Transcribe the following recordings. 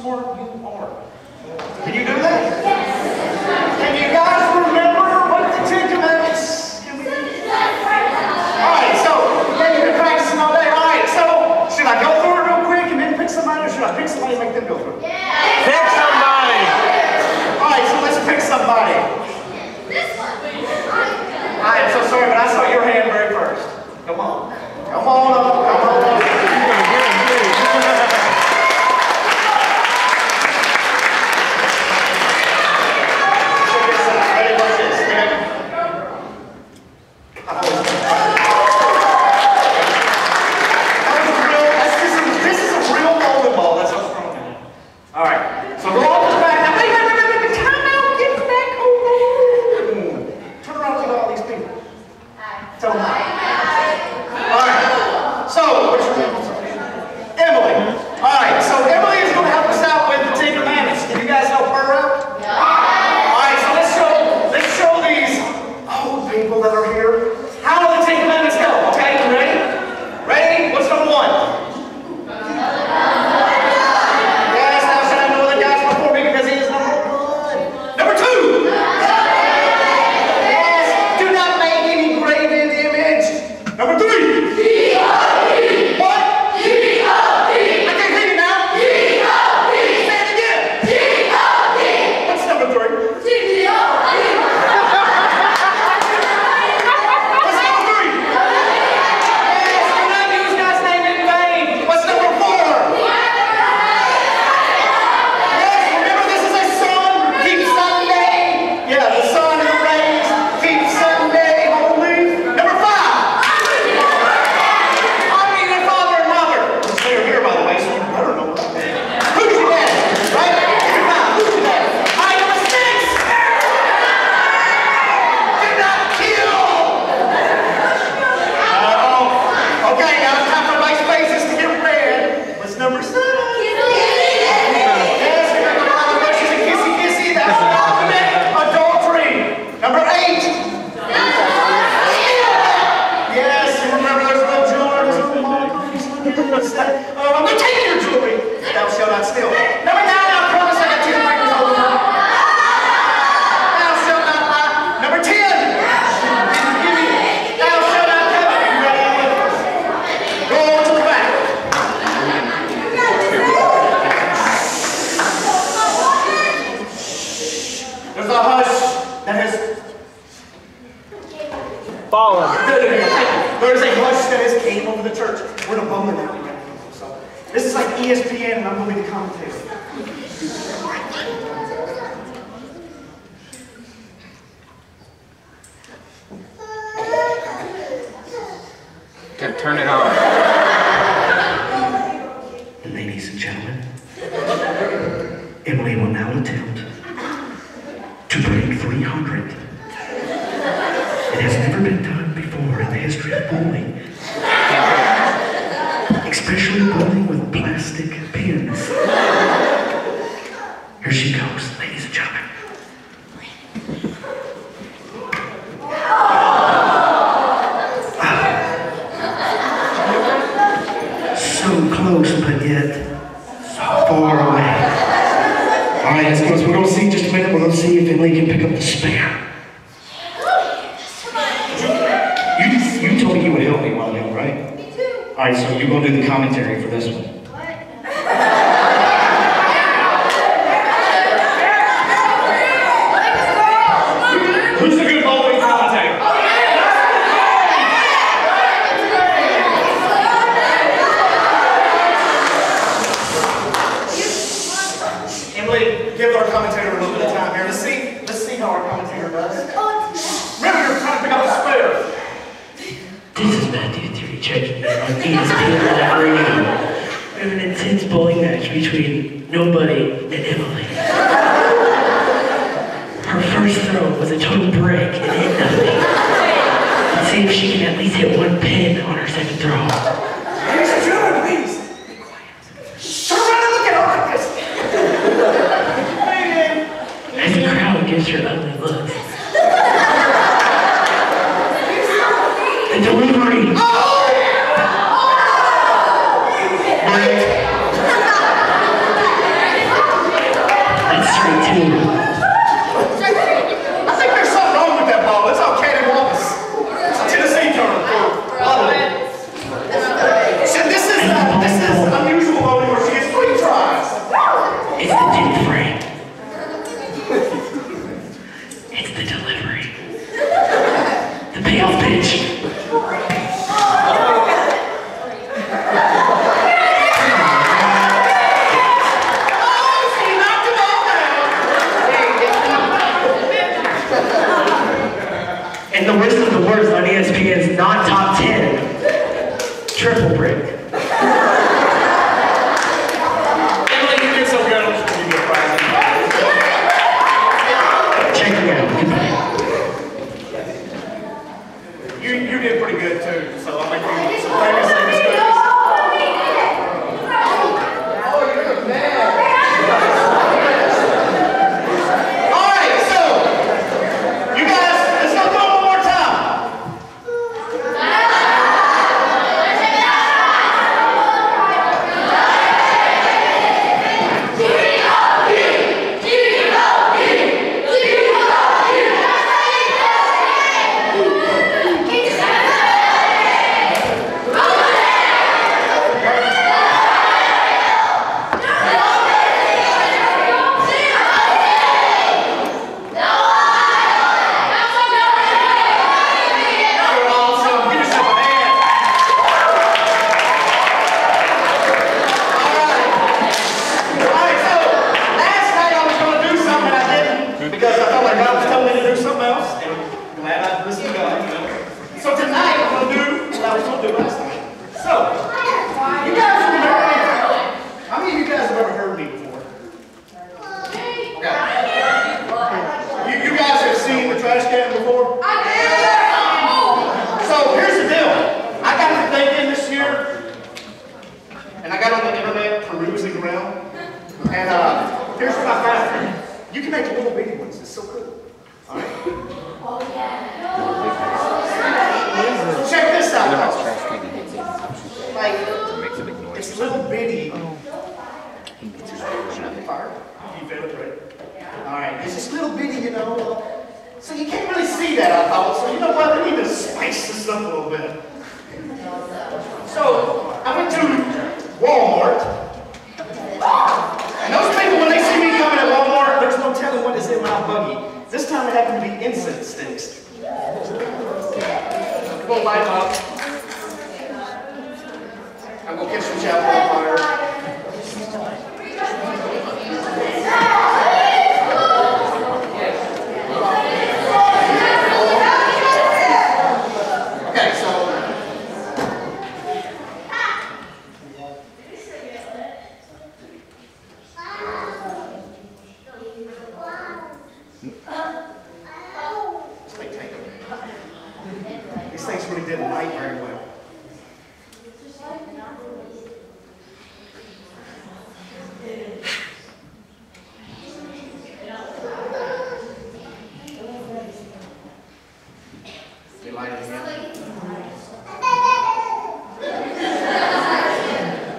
smart you are. Can you do that? Yes. Can you guys remember what the Ten Commandments can we do? Alright, so you've been practicing all day. Alright, so should I go through it real quick and then pick somebody, or should I pick somebody and make them go through it? Yeah. Pick somebody! Alright, so let's pick somebody. This one. I am so sorry, but I saw your hand very first. Come on. Come on up. Come on up. Turn it on. Ladies and gentlemen, Emily will now attempt to break 300. It has never been done before in the history of bowling. Especially bowling with plastic pins. Here she goes, ladies and gentlemen. So close, but yet so far away. Alright, let's go. So we're going to see in just a minute. We're going to see if Emily can pick up the spare. You told me you would help me a while ago, right? Me too. Alright, so you're going to do the commentary for this one. Who's the good bowling commentator? Emily, give our commentator a little bit of time here. Let's see how our commentator does. Remember, you're trying to pick up the spare. This is Matthew 3 checking in on ESPN Live Radio. We have an intense bowling match between Nobody and Emily. Her first throw was a total break and hit nothing. Let's see if she can at least hit one pin on her second throw. Ladies and gentlemen, please, be quiet. Turn around and look at her like this. As the crowd gives her ugly looks. The delivery! Oh! Break. the break. Emily, you did so good. I'm just going to give you a prize. Checking out. Goodbye. You did pretty good too, so I'll make you some famous goodies.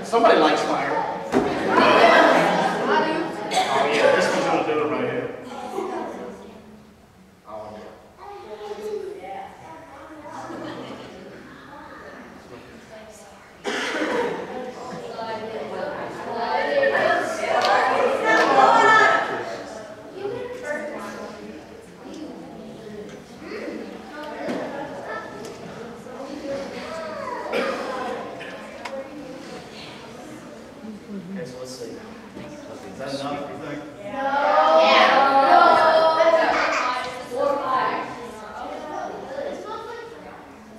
Somebody likes fire. Oh yeah, this one's gonna do it right here. Oh yeah. Okay, so let's see. Is that enough, you think?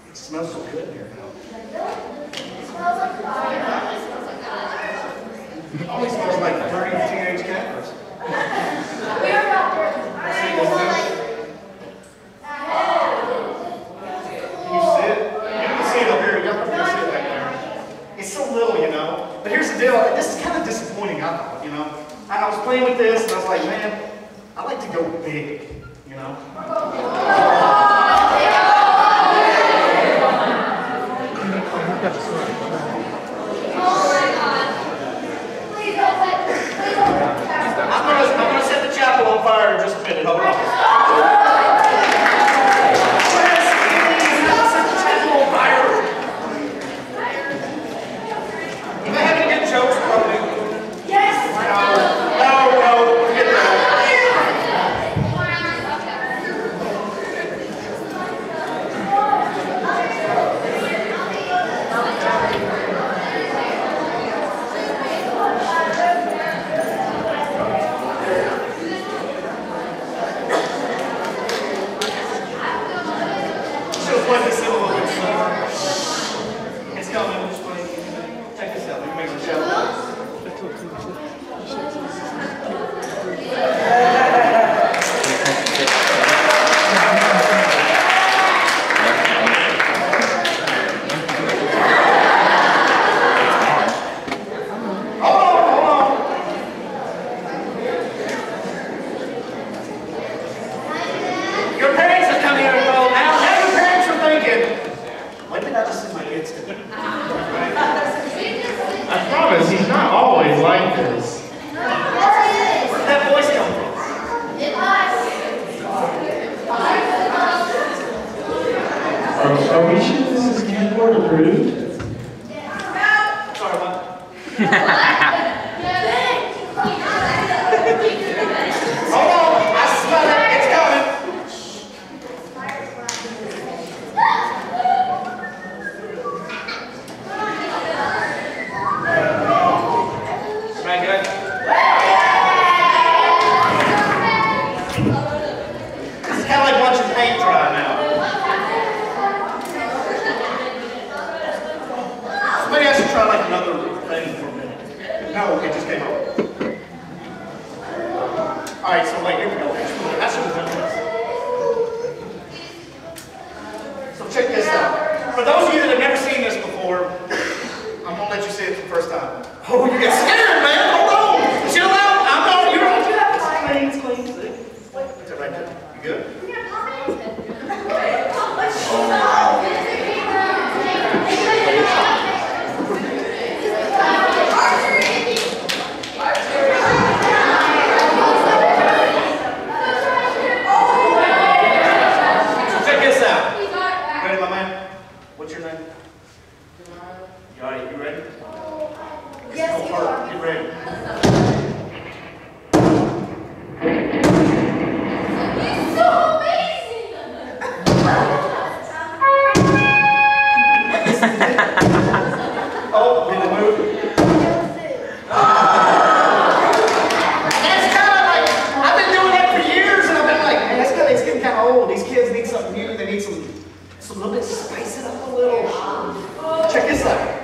It smells so good here now. It always smells like dirty teenage campers. Can you see it? You can see it up here. You have to see it back there. It's so little, you know. But here's the deal. This is kind of disappointing, I thought, you know. I was playing with this, and I was like, man, I like to go big, you know. I'm gonna set the chapel on fire in just a minute. Hold on. Set the chapel on fire. You may have any good jokes, probably. Yes. No, forget that. Hold on, I smell it. It's coming. Smell good? It's kind of like watching paint dry now. Maybe I should try like another thing for a minute. No, it just came out. Alright, so like here we go. I should have done this. So check this out. For those of you that have never seen this before, I'm gonna let you see it for the first time. Oh, you get scared, man! Hold on! Chill out! I'm not, you're on. It's clean, see? It's right there. You good? Check this out. Ready, my man? What's your name? You all right? You ready? Yes, you are. Get ready. It's so amazing! Oh, did it move? That's kind of like, I've been doing that for years, and I've been like, man, it's getting kind of old. These kids need something new. They need some little bit, spice it up a little. Check this out.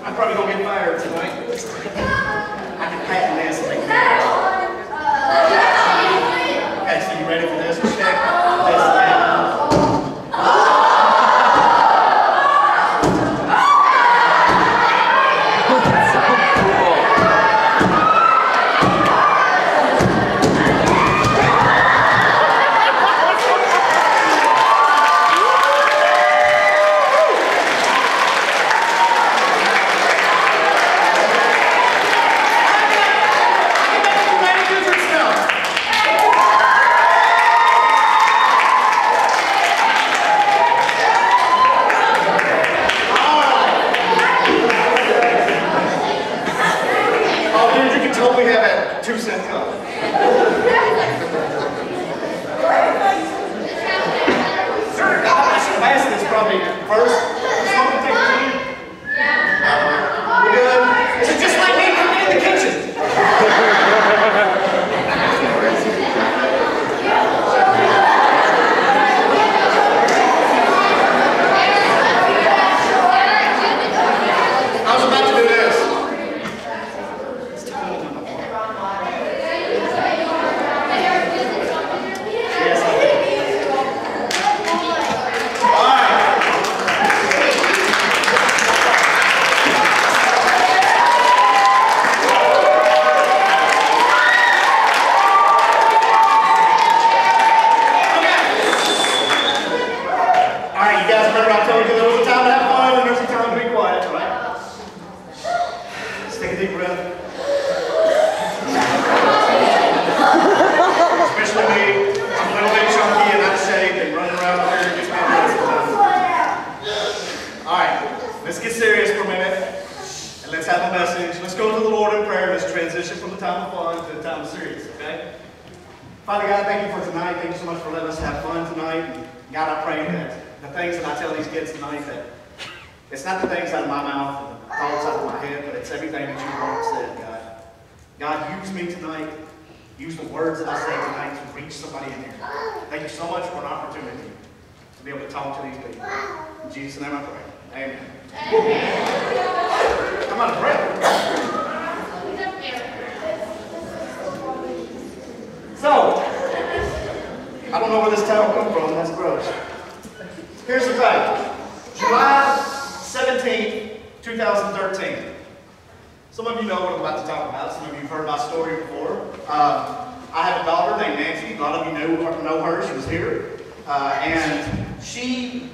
I'm probably gonna get fired tonight. I can patent this. Okay, so you ready for this? Check this out. We have a 2-cent cup. Sir, I should have asked this probably first. Smoke take tea? We good? Is it just like me cooking in the kitchen? I was about to do this. Father God, thank you for tonight. Thank you so much for letting us have fun tonight. And God, I pray that the things that I tell these kids tonight, that it's not the things out of my mouth and the thoughts out of my head, but it's everything that you want said, God. God, use me tonight. Use the words that I say tonight to reach somebody in here. Thank you so much for an opportunity to be able to talk to these people. In Jesus' name I pray. Amen. Amen. I'm out of breath. So, I don't know where this towel come from, that's gross. Here's the fact. July 17th, 2013. Some of you know what I'm about to talk about. Some of you have heard my story before. I have a my daughter named Nancy. A lot of you know her. She was here. And she,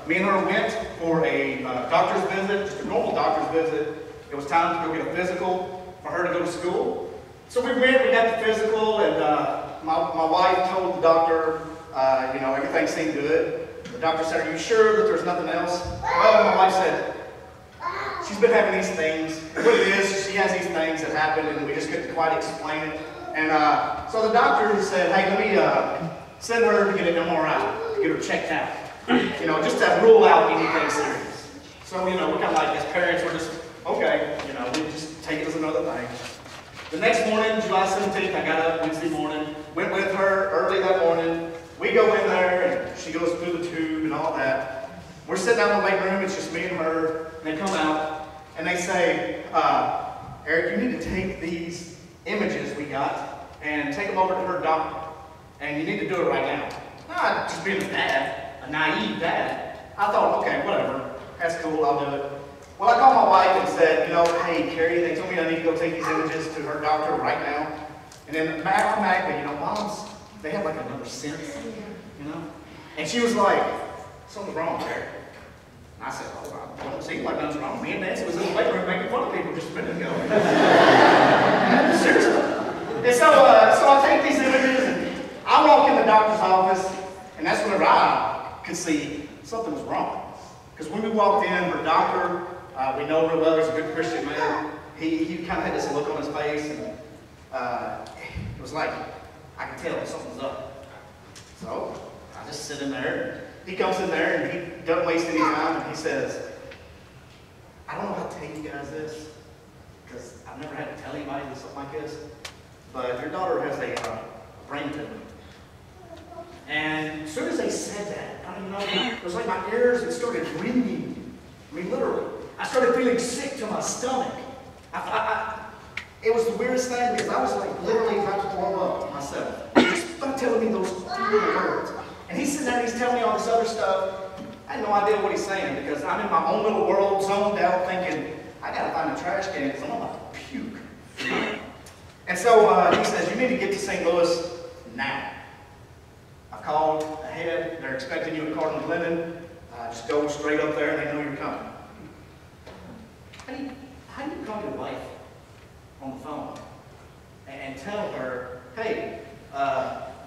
me and her went for a doctor's visit, just a normal doctor's visit. It was time to go get a physical for her to go to school. So we went, we got the physical, and my wife told the doctor, everything seemed good. The doctor said, "Are you sure that there's nothing else?" Well, my wife said, she's been having these things. What it is, she has these things that happen, and we just couldn't quite explain it. And so the doctor said, "Hey, let me send her to get an MRI, to get her checked out. Just to rule out anything serious." So, we're kind of like, as parents, we're just, okay, we just take it as another thing. The next morning, July 17th, I got up Wednesday morning, went with her early that morning. We go in there, and she goes through the tube and all that. We're sitting out in the waiting room, it's just me and her, and they come out, and they say, "Eric, you need to take these images we got and take them over to her doctor, and you need to do it right now." Just being a dad, a naive dad, I thought, okay, whatever, that's cool, I'll do it. Well, I called my wife and said, "Hey, Carrie, they told me I need to go take these images to her doctor right now." And then automatically, moms, they have like another sense, And she was like, "Something's wrong there." And I said, "Oh, I don't seem like nothing's wrong. Me and Nancy was in the waiting room making fun of people just a minute ago." Seriously. And so I take these images, and I walk in the doctor's office, and that's whenever I could see something was wrong. Because when we walked in, her doctor, we know real well, he's a good Christian man. He kind of had this look on his face, and it was like, I could tell something's up. So I just sit in there. He comes in there, and he doesn't waste any time, and he says, "I don't know how to tell you guys this, because I've never had to tell anybody something like this, but your daughter has a brain tumor." And as soon as they said that, it was like my ears, it started ringing. I mean, literally. I started feeling sick to my stomach. It was the weirdest thing, because I was like literally about to throw up myself. Just by telling me those two words. And he's sitting there and he's telling me all this other stuff. I had no idea what he's saying, because I'm in my own little world, zoned out, thinking, I gotta find a trash can because I'm about to puke. And so he says, "You need to get to St. Louis now. I've called ahead. They're expecting you at Cardinal Glennon. Just go straight up there, and they know you're coming." How do you call your wife on the phone and tell her, "Hey,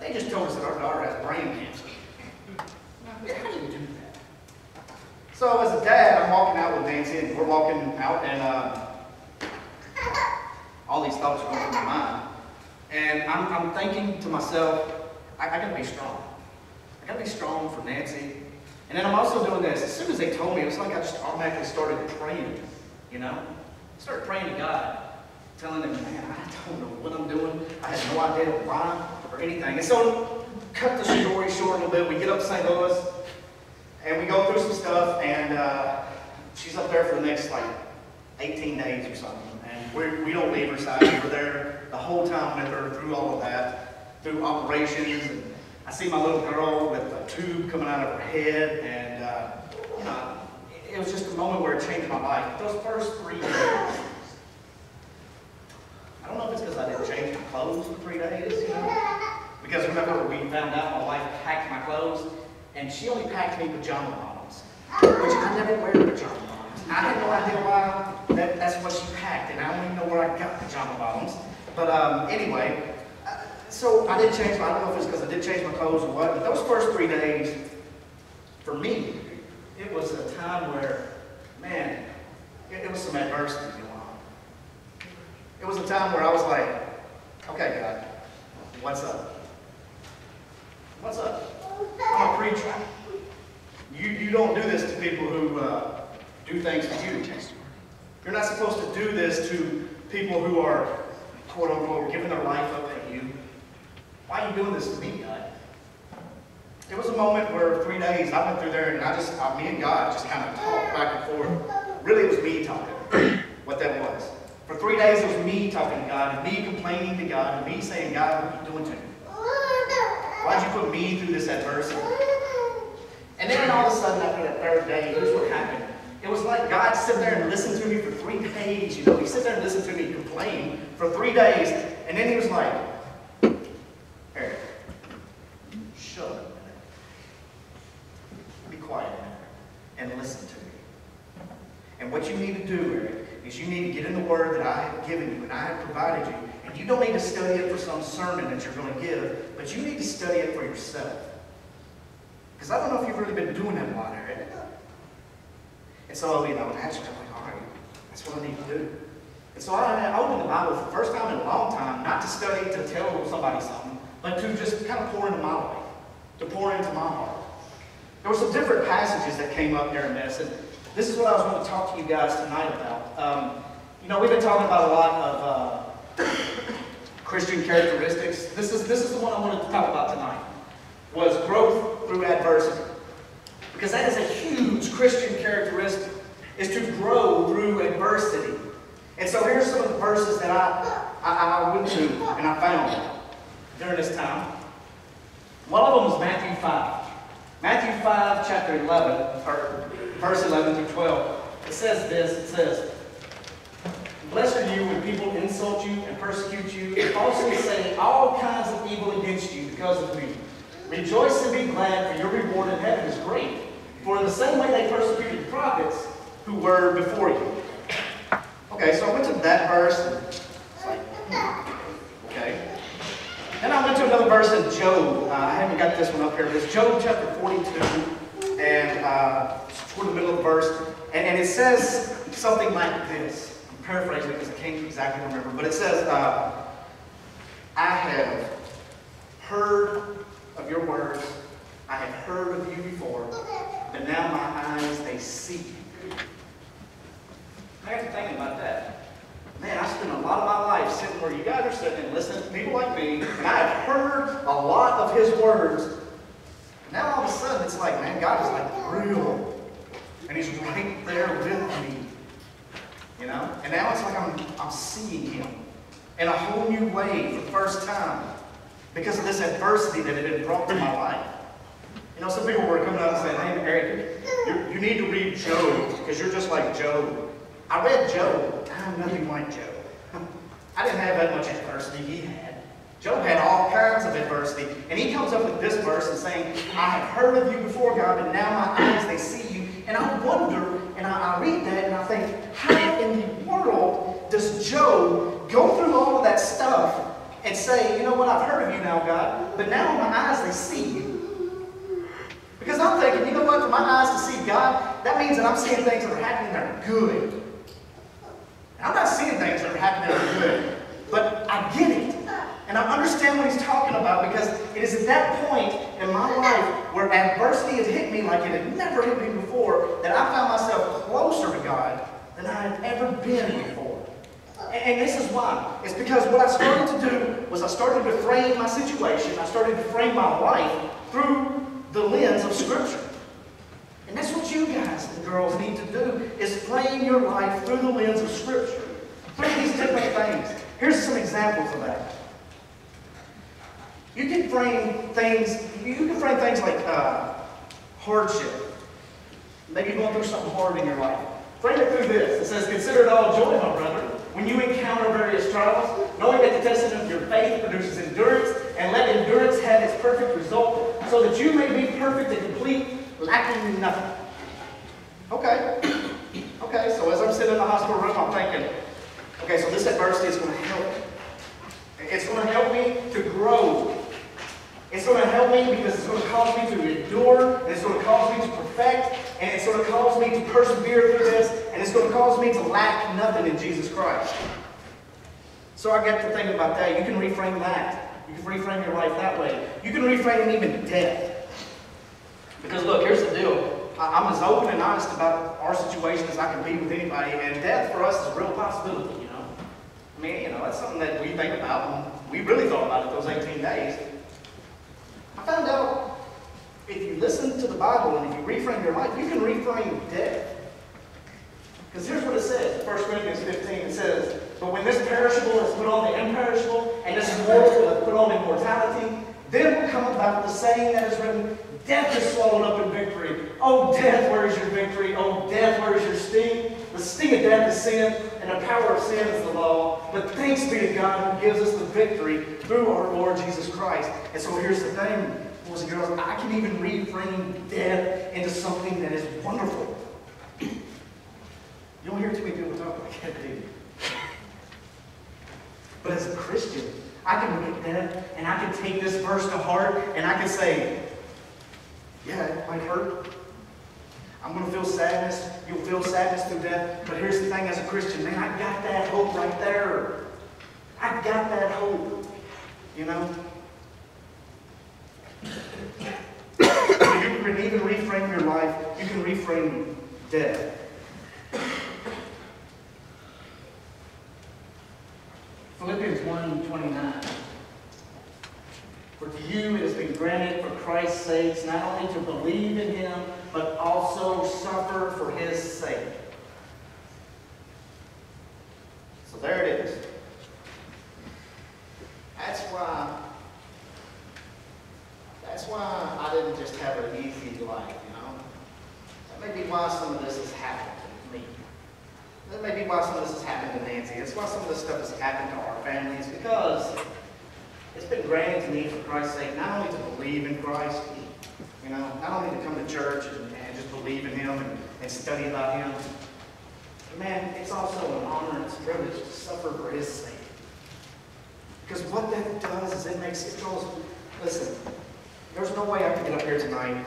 they just told us that our daughter has brain cancer"? How do you do that? So as a dad, I'm walking out with Nancy, and we're walking out, and all these thoughts are going through my mind. And I'm thinking to myself, I gotta be strong. I gotta be strong for Nancy. And then I'm also doing this. As soon as they told me, it was like I just automatically started praying, I started praying to God, telling him, "Man, I don't know what I'm doing. I had no idea why or anything." And so, cut the story short a little bit, we get up to St. Louis, and we go through some stuff, and she's up there for the next, 18 days or something. And we don't leave her side. We're there the whole time with her through all of that, through operations. And I see my little girl with a tube coming out of her head, and it was just a moment where it changed my life. Those first 3 days, I don't know if it's because I didn't change my clothes for 3 days, because whenever we found out, my wife packed my clothes, and she only packed me pajama bottoms, which I never wear pajama bottoms. I had no idea why that's what she packed, and I don't even know where I got pajama bottoms. But anyway, so I didn't change. I don't know if it's because I did change my clothes or what, but those first 3 days, for me, it was a time where, man, it was some adversity going on. It was a time where I was like, "Okay, God, what's up? What's up? I'm a preacher. You don't do this to people who do things for you. You're not supposed to do this to people who are, quote unquote, giving their life up at you. Why are you doing this to me, God?" There was a moment where 3 days I went through there, and me and God just kind of talked back and forth. Really, it was me talking, what that was. For 3 days, it was me talking to God, and me complaining to God, and me saying, "God, what are you doing to me? Why'd you put me through this adversity?" And then all of a sudden, after that 3rd day, here's what happened. It was like God sit there and listened to me for 3 days. He sit there and listened to me complain for 3 days, and then he was like, what you need to do, Eric, is you need to get in the Word that I have given you and I have provided you. And you don't need to study it for some sermon that you're going to give, but you need to study it for yourself. Because I don't know if you've really been doing that a lot, Eric. And so, naturally, I'm like, all right, that's what I need to do. And so I opened the Bible for the first time in a long time, not to study to tell somebody something, but to just kind of pour into my life, to pour into my heart. There were some different passages that came up during this, and this is what I was going to talk to you guys tonight about. We've been talking about a lot of Christian characteristics. This is the one I wanted to talk about tonight, was growth through adversity. Because that is a huge Christian characteristic, is to grow through adversity. And so here's some of the verses that I went to and I found during this time. One of them was Matthew 5. Matthew 5, chapter 11, or verse 11 through 12. It says this, it says, "Blessed are you when people insult you and persecute you and falsely say all kinds of evil against you because of me. Rejoice and be glad, for your reward in heaven is great. For in the same way they persecuted the prophets who were before you." Okay, so I went to that verse, and it's like, okay. Then I went to another verse in Job. I haven't got this one up here, but it's Job chapter 42, and toward the middle of the verse, and it says something like this. I'm paraphrasing it because I can't exactly remember, but it says, "I have heard of your words, I have heard of you before, but now my eyes, they see you." I got to thinking about that. Man, I spent a lot of my life sitting where you guys are sitting and listening to people like me, and I have heard a lot of His words. Now all of a sudden it's like, man, God is like real, and He's right there with me. And now it's like I'm seeing Him in a whole new way for the first time because of this adversity that had been brought to my life. Some people were coming up and saying, "Hey, Eric, you need to read Job because you're just like Job." I read Job. I'm nothing like Job. I didn't have that much adversity he had. Job had all kinds of adversity. And he comes up with this verse and saying, "I have heard of you before, God, but now my eyes, they see you." And I wonder, and I read that and I think, how in the world does Job go through all of that stuff and say, "You know what, I've heard of you now, God, but now my eyes, they see you"? Because I'm thinking, you know what, for my eyes to see God, that means that I'm seeing things that are happening that are good. I'm not seeing things that are happening that are good, but I get it. And I understand what he's talking about because it is at that point in my life where adversity has hit me like it had never hit me before that I found myself closer to God than I had ever been before. And this is why. It's because what I started to do was I started to frame my situation, I started to frame my life through the lens of Scripture. And that's what you guys and girls need to do, is frame your life through the lens of Scripture. Through these different things. Here's some examples of that. You can frame things like hardship. Maybe you're going through something hard in your life. Frame it through this. It says, "Consider it all joy, my brother, when you encounter various trials, knowing that the testing of your faith produces endurance, and let endurance have its perfect result, so that you may be perfect and complete, lacking in nothing." Okay. Okay, so as I'm sitting in the hospital room, I'm thinking, okay, so this adversity is going to help me. It's going to help me to grow. It's going to help me because it's going to cause me to endure, and it's going to cause me to perfect, and it's going to cause me to persevere through this, and it's going to cause me to lack nothing in Jesus Christ. So I get to thinking about that. You can reframe that. You can reframe your life that way. You can reframe even death. Because look, here's the deal. I'm as open and honest about our situation as I can be with anybody, and death for us is a real possibility, I mean, that's something that we think about, and we really thought about it those 18 days. I found out if you listen to the Bible and if you reframe your life, you can reframe death. Because here's what it says, 1 Corinthians 15, it says, "But when this perishable is put on the imperishable, and this mortal is put on immortality, then will come about the saying that is written, death is swallowed up in victory. Oh, death, where is your victory? Oh, death, where is your sting? The sting of death is sin, and the power of sin is the law. But thanks be to God who gives us the victory through our Lord Jesus Christ." And so here's the thing, boys and girls, I can even reframe death into something that is wonderful. You don't hear too many people talk like that, do you? But as a Christian, I can look at death and I can take this verse to heart and I can say, yeah, it might hurt. I'm going to feel sadness. You'll feel sadness through death. But here's the thing, as a Christian, man, I got that hope right there. I got that hope. You know? You can even reframe your life. You can reframe death. Philippians 1:29. For to you it has been granted for Christ's sake not only to believe in him, but also suffer for his sake. So there it is. That's why I didn't just have an easy life, you know. That may be why some of this has happened to me. That may be why some of this has happened to Nancy. That's why some of this stuff has happened to our families, because it's been granted to me for Christ's sake, not only to believe in Christ, you know, not only to come to church and just believe in him and study about him, but man, it's also an honor and it's a privilege to suffer for his sake. Because what that does is it goes, listen, there's no way I could get up here tonight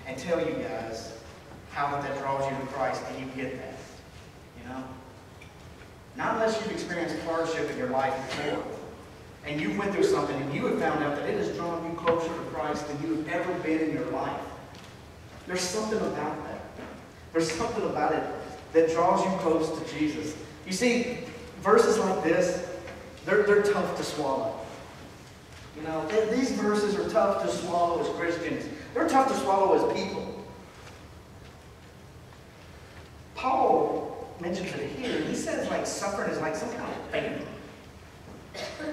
and tell you guys how that draws you to Christ and you get that, you know? Not unless you've experienced hardship in your life before. And you went through something and you have found out that it has drawn you closer to Christ than you have ever been in your life. There's something about that. There's something about it that draws you close to Jesus. You see, verses like this, they're tough to swallow. You know, these verses are tough to swallow as Christians. They're tough to swallow as people. Paul mentions it here. He says like suffering is like some kind of favor.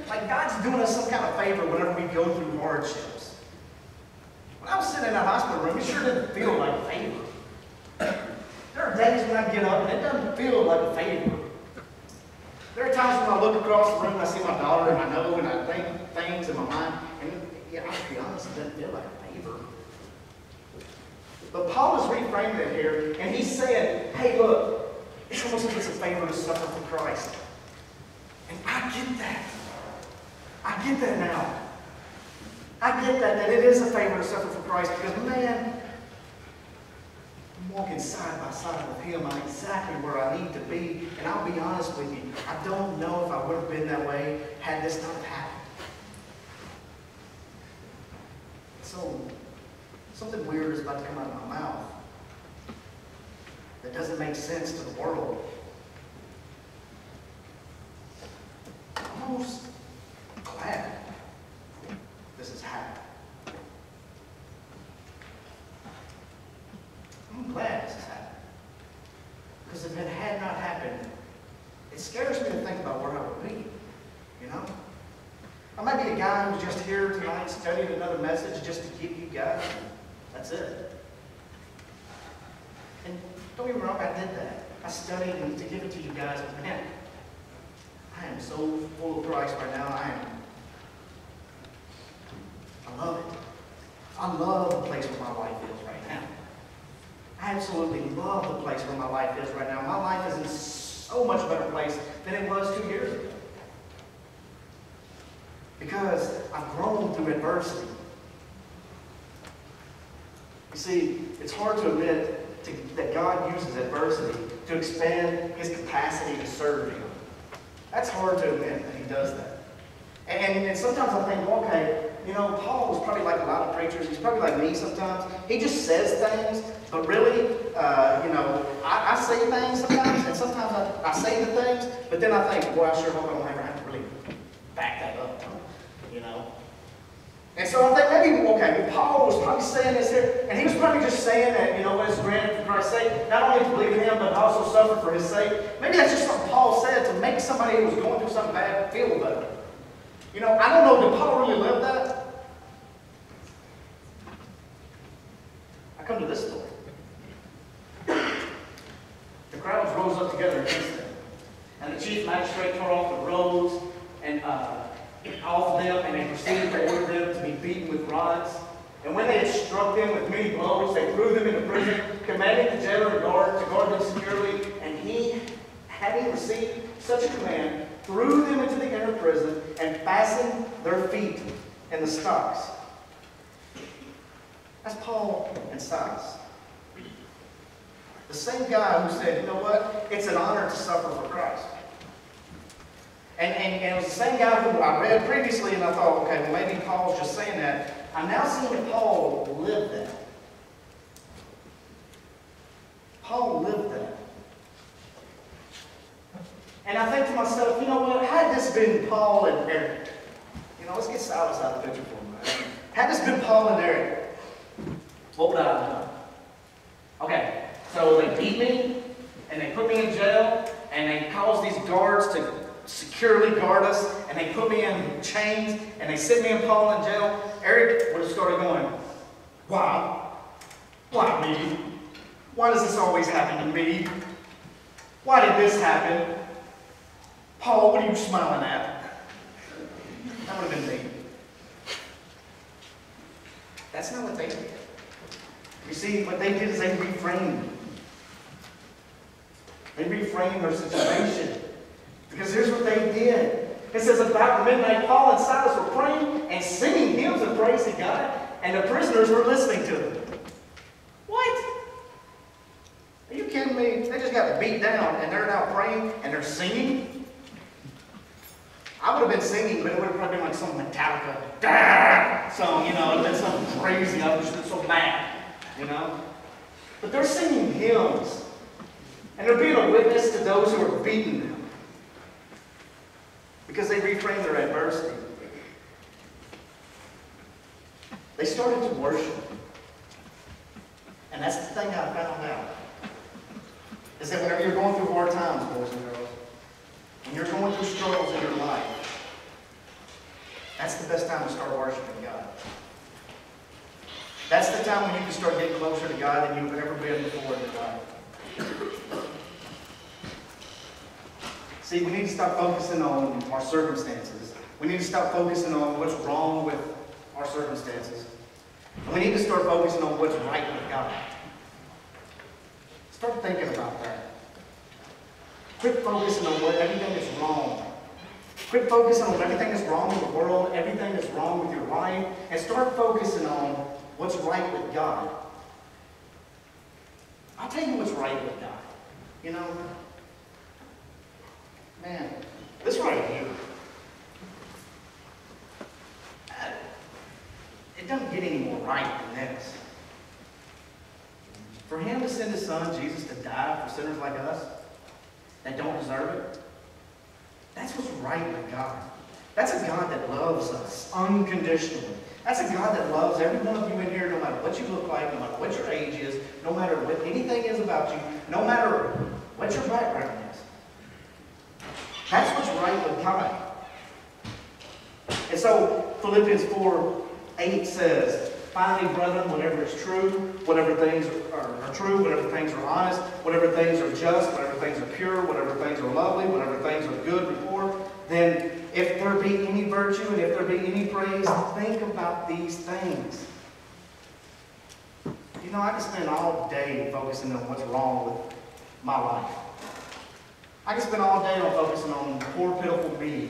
Like God's doing us some kind of favor whenever we go through hardships. When I was sitting in that hospital room, it sure didn't feel like a favor. There are days when I get up and it doesn't feel like a favor. There are times when I look across the room and I see my daughter and I know and I think things in my mind, and yeah, I'll be honest, it doesn't feel like a favor. But Paul is reframing it here, and he's saying, hey, look, it's almost like it's a favor to suffer for Christ. And I get that. I get that now. I get that it is a favor to suffer for Christ because, man, I'm walking side by side with him. I'm exactly where I need to be. And I'll be honest with you, I don't know if I would have been that way had this not happened. So, something weird is about to come out of my mouth that doesn't make sense to the world. I'm almost glad this has happened. I'm glad this has happened. Because if it had not happened, it scares me to think about where I would be. You know? I might be a guy who's just here tonight studying another message just to give you guys. That's it. And don't get me wrong, I did that. I studied to give it to you guys, but man, I am so full of Christ right now. I love it. I love the place where my life is right now. I absolutely love the place where my life is right now. My life is in so much better place than it was 2 years ago. Because I've grown through adversity. You see, it's hard to admit that God uses adversity to expand his capacity to serve you. That's hard to admit that he does that. And sometimes I think, well, okay, you know, Paul was probably like a lot of preachers. He's probably like me sometimes. He just says things, but really, you know, I say things sometimes, and sometimes I say the things, but then I think, boy, I sure hope I don't ever have to really back that up, you know. And so I think maybe, okay, well, Paul was probably saying this here, and he was probably just saying that, you know, what is granted for Christ's sake, not only to believe in him, but also suffer for his sake. Maybe that's just what Paul said to make somebody who was going through something bad feel better. You know, I don't know, did Paul really live that? I come to this story. The crowds rose up together against them, and the chief magistrate tore off the robes and off them, and they proceeded to order them to be beaten with rods. And when they had struck them with many blows, they threw them into prison, commanding the jailer to guard them securely. And he, having received such a command, threw them into the inner prison and fastened their feet in the stocks. That's Paul and Silas. The same guy who said, you know what, it's an honor to suffer for Christ. And it was the same guy who I read previously, and I thought, okay, well maybe Paul's just saying that. I'm now seeing Paul live that. Paul lived that. And I think to myself, you know what, had this been Paul and Eric, you know, let's get Silas out of the picture for a minute. Had this been Paul and Eric, what would I have done? Okay, so they beat me, and they put me in jail, and they caused these guards to securely guard us, and they put me in chains, and they sit me and Paul in jail. Eric would have started going, why? Why me? Why does this always happen to me? Why did this happen? Paul, what are you smiling at? That would have been me. That's not what they did. You see, what they did is they reframed. They reframed their situation. Because here's what they did. It says about midnight, Paul and Silas were praying and singing hymns of praise to God, and the prisoners were listening to them. What? Are you kidding me? They just got beat down, and they're now praying, and they're singing? I would have been singing, but it would have probably been like some Metallica song, you know, it would have been something crazy. I would have just been so mad, you know? But they're singing hymns, and they're being a witness to those who are beating them. Because they reframed their adversity. They started to worship. And that's the thing I found out. Is that whenever you're going through hard times, boys and girls, when you're going through struggles in your life, that's the best time to start worshiping God. That's the time when you can start getting closer to God than you've ever been before in your life. See, we need to stop focusing on our circumstances. We need to stop focusing on what's wrong with our circumstances. And we need to start focusing on what's right with God. Start thinking about that. Quit focusing on everything that's wrong. Quit focusing on everything that's wrong with the world, everything that's wrong with your life, and start focusing on what's right with God. I'll tell you what's right with God. You know, man, this right here, it doesn't get any more right than this. For Him to send His Son, Jesus, to die for sinners like us that don't deserve it, that's what's right with God. That's a God that loves us unconditionally. That's a God that loves every one of you in here, no matter what you look like, no matter what your age is, no matter what anything is about you, no matter what your background is. That's what's right with God. And so Philippians 4:8 says, finally, brethren, whatever is true, whatever things are true, whatever things are honest, whatever things are just, whatever things are pure, whatever things are lovely, whatever things are good report, then if there be any virtue and if there be any praise, think about these things. You know, I can spend all day focusing on what's wrong with my life. I can spend all day on focusing on poor, pitiful me.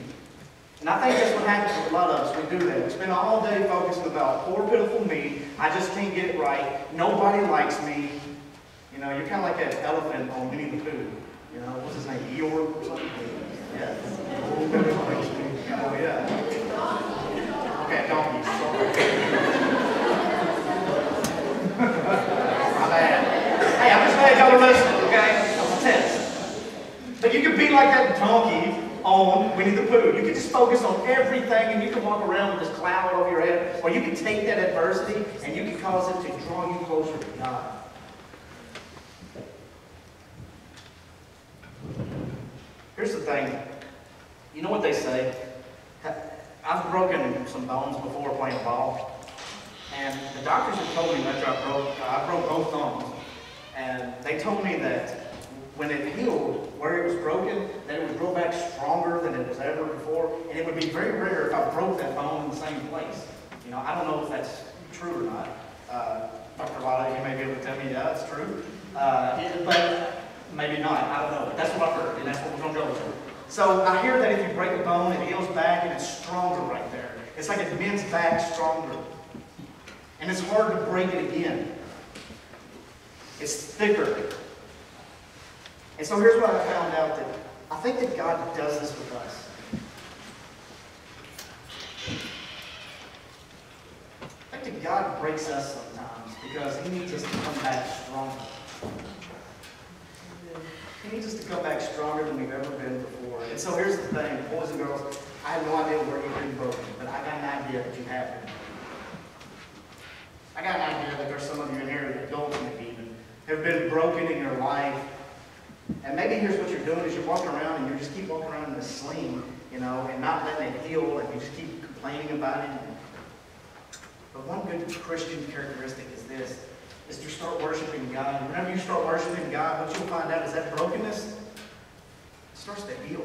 And I think that's what happens with a lot of us. We do that. We spend all day focusing about poor, pitiful me. I just can't get it right. Nobody likes me. You know, you're kind of like that elephant on Winnie the Pooh. You know, what's his name? Eeyore or something? Yeah. Oh, yeah. Okay, donkey. Sorry. My bad. Hey, I'm just glad y'all are listening, okay? That was a test. But you can be like that donkey on Winnie the Pooh. You can just focus on everything and you can walk around with this cloud over your head. Or you can take that adversity and you can cause it to draw you closer to God. Here's the thing. You know what they say? I've broken some bones before playing ball. And the doctors have told me after I broke both thumbs. And they told me that when it healed, where it was broken, that it would grow back stronger than it was ever before. And it would be very rare if I broke that bone in the same place. You know, I don't know if that's true or not. Dr. Wiley, you may be able to tell me, yeah, it's true. But maybe not, I don't know. But that's what I've heard, and that's what we're going to go with. So I hear that if you break a bone, it heals back and it's stronger right there. It's like it bends back stronger. And it's hard to break it again. It's thicker. And so here's what I found out, that I think that God does this with us. I think that God breaks us sometimes because He needs us to come back stronger. He needs us to come back stronger than we've ever been before. And so here's the thing, boys and girls, I have no idea where you've been broken, but I got an idea that you have been. I got an idea that there's some of you in here, adults maybe even, have been broken in your life. And maybe here's what you're doing is you're walking around and you just keep walking around in this sling, you know, and not letting it heal, and you just keep complaining about it. But one good Christian characteristic is this, is to start worshiping God. And whenever you start worshiping God, what you'll find out is that brokenness starts to heal.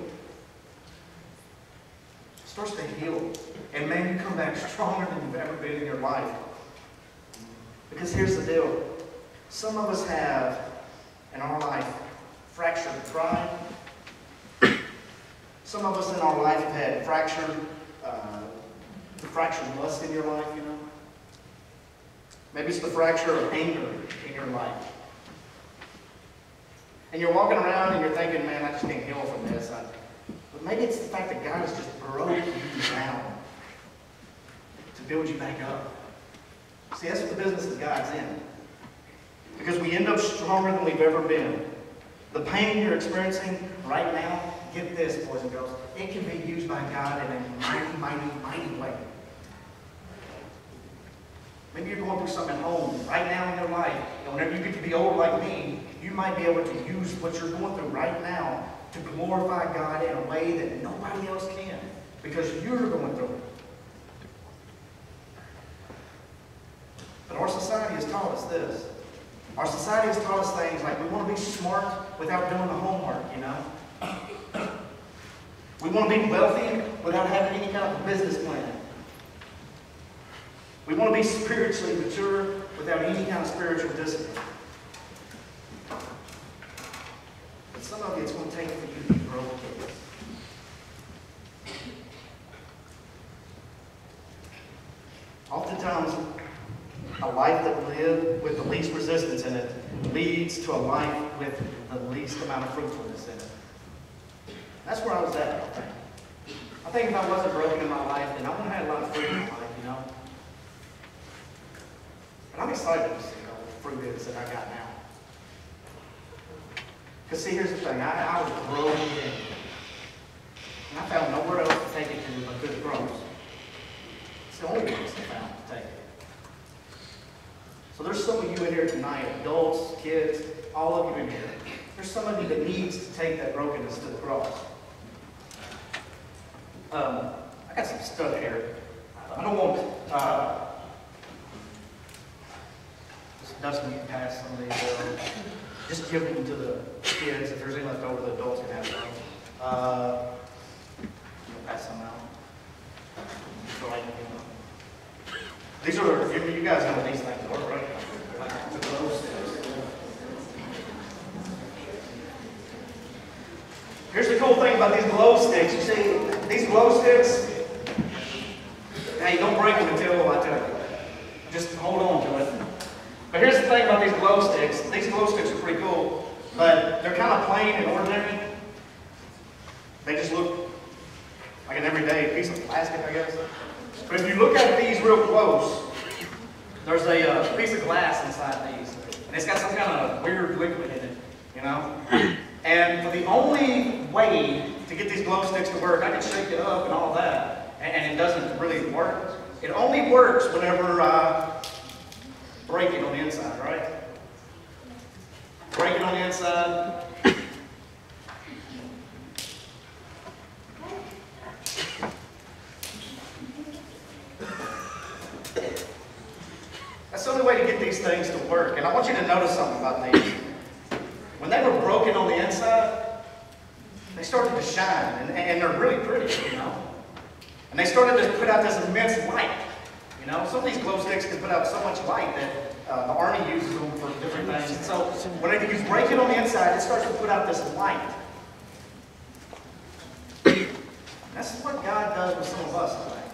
It starts to heal. And man, you come back stronger than you've ever been in your life. Because here's the deal. Some of us have, in our life, fractured pride. Some of us in our life have had fractured lust in your life, you know. Maybe it's the fracture of anger in your life. And you're walking around and you're thinking, man, I just can't heal from this. But maybe it's the fact that God has just broken you down to build you back up. See, that's what the business of God's in. Because we end up stronger than we've ever been. The pain you're experiencing right now, get this, boys and girls, it can be used by God in a mighty, mighty, mighty way. Maybe you're going through something at home right now in your life. And whenever you get to be old like me, you might be able to use what you're going through right now to glorify God in a way that nobody else can. Because you're going through it. But our society has taught us this. Our society has taught us things like we want to be smart without doing the homework, you know. We want to be wealthy without having any kind of business plan. We want to be spiritually mature without any kind of spiritual discipline. But some of you, it's going to take for you to be broken. Oftentimes, a life that we live with the least resistance in it leads to a life with the least amount of fruitfulness in it. That's where I was at, I think. I think if I wasn't broken in my life, then I wouldn't have had a lot of fruit in my life, you know. But I'm excited to see all the fruit is that I got now. Because see, here's the thing. I was broken in. And I found nowhere else to take it to but good grows. It's the only place I found to take it. So there's some of you in here tonight, adults, kids, all of you in here. There's some of you that needs to take that brokenness to the cross. I got some stuff here. I don't want Dustin, you can pass some of these. Just give them to the kids. If there's any left over, the adults can have some. Pass some out. These are, you guys know what these things are, right? Like the glow sticks. Here's the cool thing about these glow sticks. You see, these glow sticks, hey, don't break them until I tell you. Just hold on to it. But here's the thing about these glow sticks. These glow sticks are pretty cool, but they're kind of plain and ordinary. They just look like an everyday piece of plastic, I guess. But if you look at these real close, there's a piece of glass inside these. And it's got some kind of weird liquid in it, you know? And for the only way to get these glow sticks to work, I can shake it up and all that, and it doesn't really work. It only works whenever I break it on the inside, right? Break it on the inside. That's the only way to get these things to work. And I want you to notice something about these. When they were broken on the inside, they started to shine, and they're really pretty, you know. And they started to put out this immense light. You know, some of these glow sticks can put out so much light that the army uses them for different things. And so whenever you break it on the inside, it starts to put out this light. That's what God does with some of us tonight.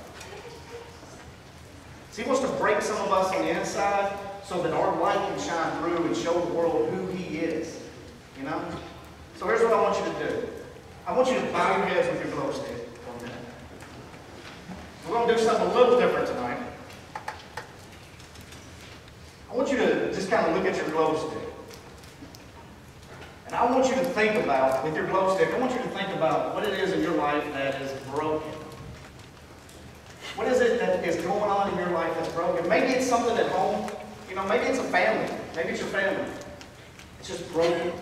So He wants to break some of us on the inside so that our light can shine through and show the world who He is. You know? So here's what I want you to do. I want you to bow your heads with your glow stick for a minute. We're going to do something a little different tonight. I want you to just kind of look at your glow stick. And I want you to think about, with your glow stick, I want you to think about what it is in your life that is broken. What is it that is going on in your life that's broken? Maybe it's something at home. You know, maybe it's a family. Maybe it's your family. It's just broken.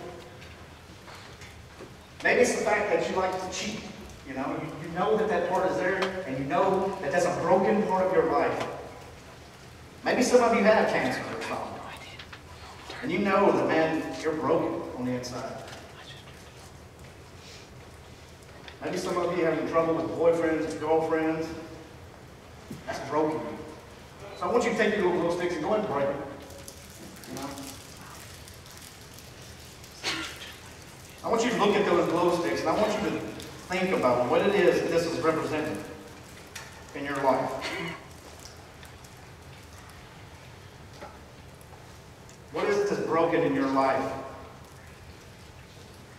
Maybe it's the fact that you like to cheat. You know that that part is there, and you know that that's a broken part of your life. Maybe some of you have cancer or something. And you know that, man, you're broken on the inside. Maybe some of you are having trouble with boyfriends and girlfriends. That's broken. So I want you to take your little glow sticks and go ahead and break them. You know? I want you to look at those glow sticks, and I want you to think about what it is that this is representing in your life. What is it that's broken in your life?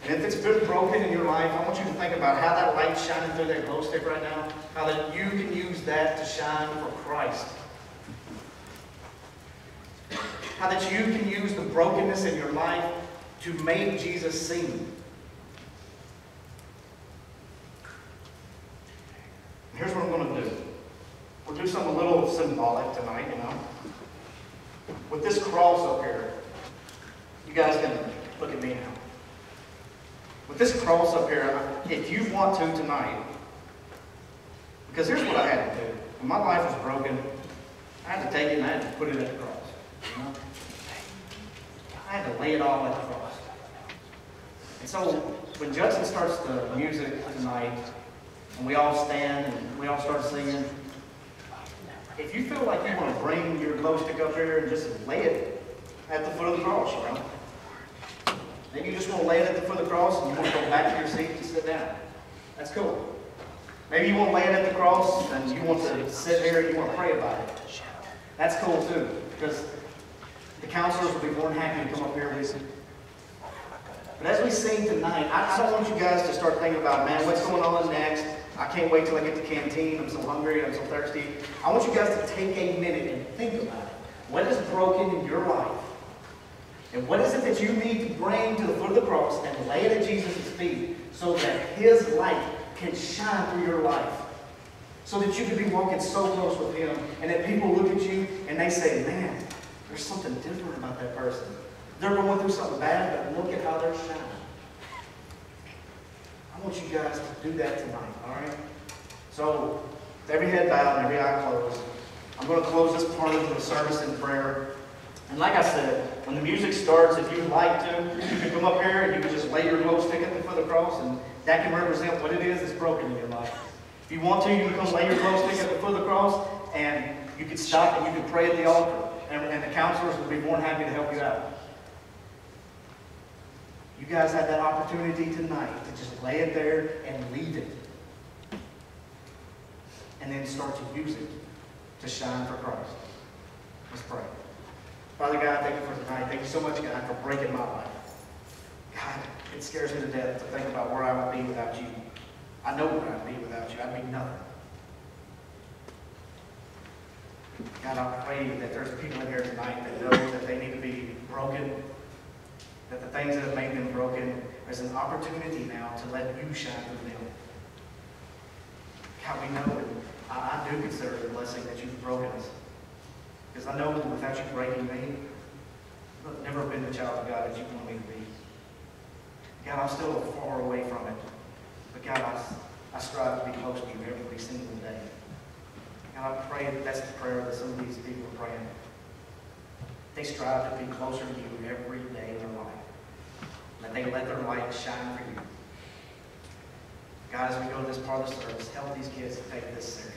And if it's been broken in your life, I want you to think about how that light's shining through that glow stick right now, how that you can use that to shine for Christ. How that you can use the brokenness in your life to make Jesus seen. Here's what I'm going to do. We'll do something a little symbolic tonight, you know. With this cross up here, you guys can look at me now. With this cross up here, if you want to tonight, because here's what I had to do. When my life was broken, I had to take it and I had to put it at the cross. You know? I had to lay it all at the cross. And so when Judson starts the music tonight, and we all stand and we all start singing, if you feel like you want to bring your glow stick up here and just lay it at the foot of the cross, you know. Maybe you just want to lay it at the foot of the cross and you want to go back to your seat and sit down. That's cool. Maybe you want to lay it at the cross and you want to sit here and you want to pray about it. That's cool too, because the counselors will be more than happy to come up here and listen. But as we sing tonight, I don't want you guys to start thinking about, man, what's going on next? I can't wait till I get to the canteen. I'm so hungry. I'm so thirsty. I want you guys to take a minute and think about it. What is broken in your life? And what is it that you need to bring to the foot of the cross and lay it at Jesus' feet so that His light can shine through your life? So that you can be walking so close with Him and that people look at you and they say, man, there's something different about that person. They're going through something bad, but look at how they're shining. I want you guys to do that tonight, all right? So, with every head bowed and every eye closed, I'm going to close this part of the service in prayer. And like I said, when the music starts, if you'd like to, you can come up here and you can just lay your glow stick at the foot of the cross, and that can represent what it is that's broken in your life. If you want to, you can come lay your glow stick at the foot of the cross, and you can stop and you can pray at the altar, and the counselors will be more than happy to help you out. You guys have that opportunity tonight to just lay it there and leave it. And then start to use it to shine for Christ. Let's pray. Father God, thank you for tonight. Thank you so much, God, for breaking my life. God, it scares me to death to think about where I would be without you. I know where I'd be without you. I'd be nothing. God, I pray that there's people in here tonight that know that they need to be broken, that the things that have made them broken, there's an opportunity now to let you shine through them. God, we know that I do consider it a blessing that you've broken us. Because I know without you breaking me, I've never been the child of God that you want me to be. God, I'm still far away from it. But God, I strive to be close to you every single day. God, I pray that that's the prayer that some of these people are praying. They strive to be closer to you every day in their life. That they let their light shine for you. God, as we go to this part of the service, help these kids to take this serious.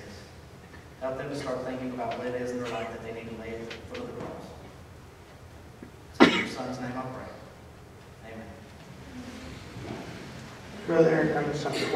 Help them to start thinking about what it is in their life that they need to lay at the foot of the cross. So in your son's name I pray. Amen. Brother Aaron, I'm something.